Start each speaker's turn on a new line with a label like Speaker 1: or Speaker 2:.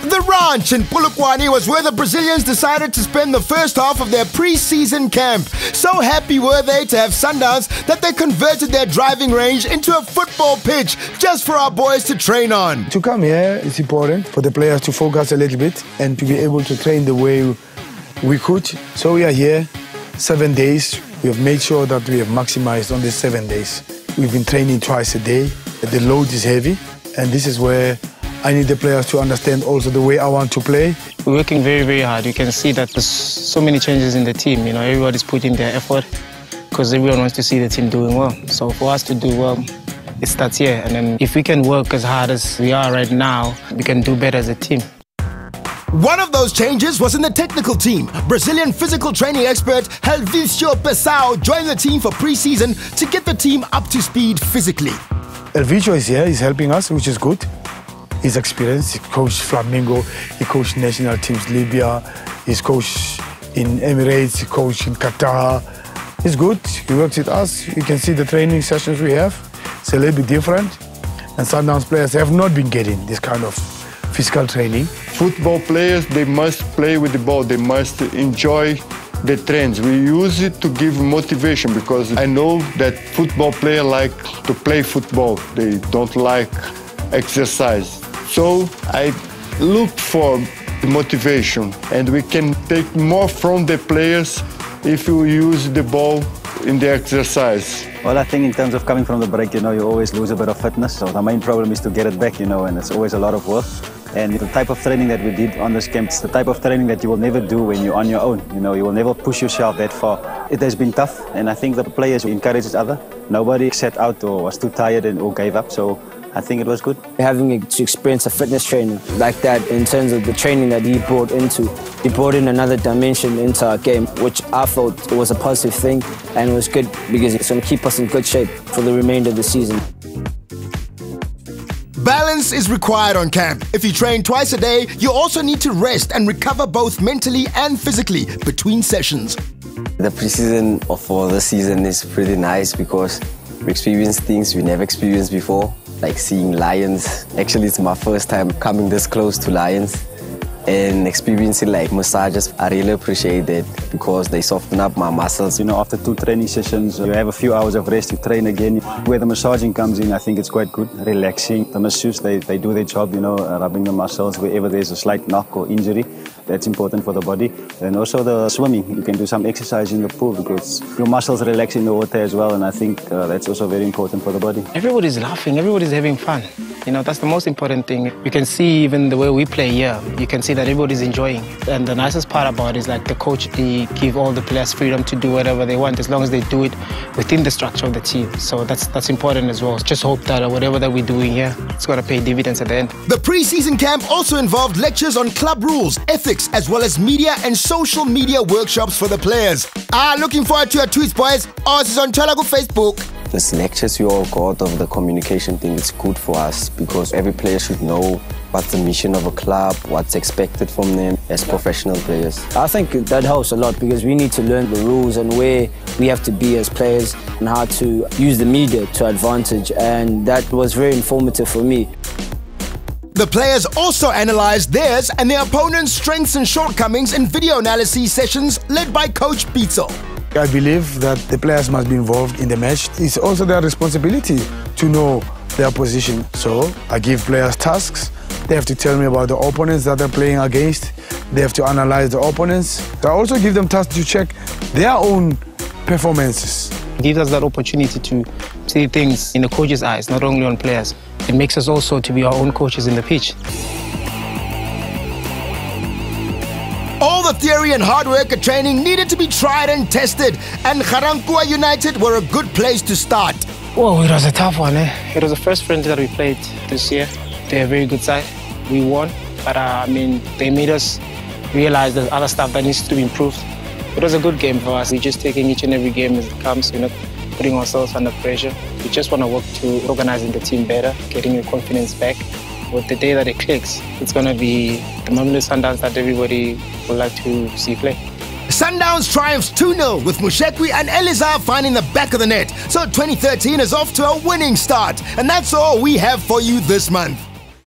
Speaker 1: The ranch in Polokwane was where the Brazilians decided to spend the first half of their pre-season camp. So happy were they to have Sundowns that they converted their driving range into a football pitch just for our boys to train on.
Speaker 2: To come here, it's important for the players to focus a little bit and to be able to train the way we could. So we are here 7 days. We have made sure that we have maximized on these 7 days. We've been training twice a day. The load is heavy, and this is where I need the players to understand also the way I want to play.
Speaker 3: We're working very, very hard. You can see that there's so many changes in the team. You know, everybody's putting their effort because everyone wants to see the team doing well. So for us to do well, it starts here. And then if we can work as hard as we are right now, we can do better as a team.
Speaker 1: One of those changes was in the technical team. Brazilian physical training expert Helvicio Pessoa joined the team for pre-season to get the team up to speed physically.
Speaker 2: Helvicio is here, he's helping us, which is good. He's experienced, he coached Flamengo, he coached national teams Libya, he's coached in Emirates, he coached in Qatar. He's good, he works with us. You can see the training sessions we have. It's a little bit different. And Sundowns players have not been getting this kind of physical training.
Speaker 4: Football players, they must play with the ball, they must enjoy the trends. We use it to give motivation because I know that football players like to play football. They don't like exercise. So I look for motivation, and we can take more from the players if you use the ball in the exercise.
Speaker 5: Well, I think in terms of coming from the break, you always lose a bit of fitness. So the main problem is to get it back, and it's always a lot of work. And the type of training that we did on this camp, it's the type of training that you will never do when you're on your own. You will never push yourself that far. It has been tough, and I think the players encourage each other. Nobody set out or was too tired or gave up. So I think it was good.
Speaker 6: Having to experience a fitness trainer like that in terms of the training that he brought in another dimension into our game, which I felt was a positive thing, and it was good because it's going to keep us in good shape for the remainder of the season.
Speaker 1: Balance is required on camp. If you train twice a day, you also need to rest and recover both mentally and physically between sessions.
Speaker 7: The pre-season for this season is pretty nice because we experience things we never experienced before, like seeing lions. Actually, it's my first time coming this close to lions and experiencing like massages. I really appreciate it because they soften up my muscles.
Speaker 5: After 2 training sessions, you have a few hours of rest, you train again. Where the massaging comes in, I think it's quite good, relaxing. The masseurs, they do their job, rubbing the muscles wherever there's a slight knock or injury. That's important for the body. And also the swimming, you can do some exercise in the pool because your muscles relax in the water as well, and I think that's also very important for the body.
Speaker 3: Everybody's laughing, everybody's having fun. That's the most important thing. You can see even the way we play here, you can see that everybody's enjoying. And the nicest part about it is like the coach, he give all the players freedom to do whatever they want as long as they do it within the structure of the team. So that's important as well. Just hope that whatever that we're doing here, it's going to pay dividends at the end.
Speaker 1: The pre-season camp also involved lectures on club rules, ethics, as well as media and social media workshops for the players. Looking forward to your tweets, boys. Ours is on Chalago Facebook.
Speaker 7: These lectures we all got of the communication thing, it's good for us because every player should know what's the mission of a club, what's expected from them as professional players.
Speaker 6: I think that helps a lot because we need to learn the rules and where we have to be as players and how to use the media to advantage, and that was very informative for me.
Speaker 1: The players also analysed theirs and their opponent's strengths and shortcomings in video analysis sessions led by Coach Pitso.
Speaker 2: I believe that the players must be involved in the match. It's also their responsibility to know their position. So I give players tasks. They have to tell me about the opponents that they're playing against. They have to analyze the opponents. I also give them tasks to check their own performances.
Speaker 3: It gives us that opportunity to see things in the coach's eyes, not only on players. It makes us also to be our own coaches in the pitch.
Speaker 1: All the theory and hard work at training needed to be tried and tested, and Ga-Rankuwa United were a good place to start.
Speaker 3: Whoa, it was a tough one, eh? It was the first friendly that we played this year. They're a very good side. We won, but they made us realize there's other stuff that needs to be improved. It was a good game for us. We're just taking each and every game as it comes, putting ourselves under pressure. We just want to work to organizing the team better, getting your confidence back. With the day that it clicks, it's going to be the Mamelodi Sundowns that everybody would like to see play.
Speaker 1: Sundowns triumphs 2-0 with Mushekwi and Elizar finding the back of the net. So 2013 is off to a winning start. And that's all we have for you this month.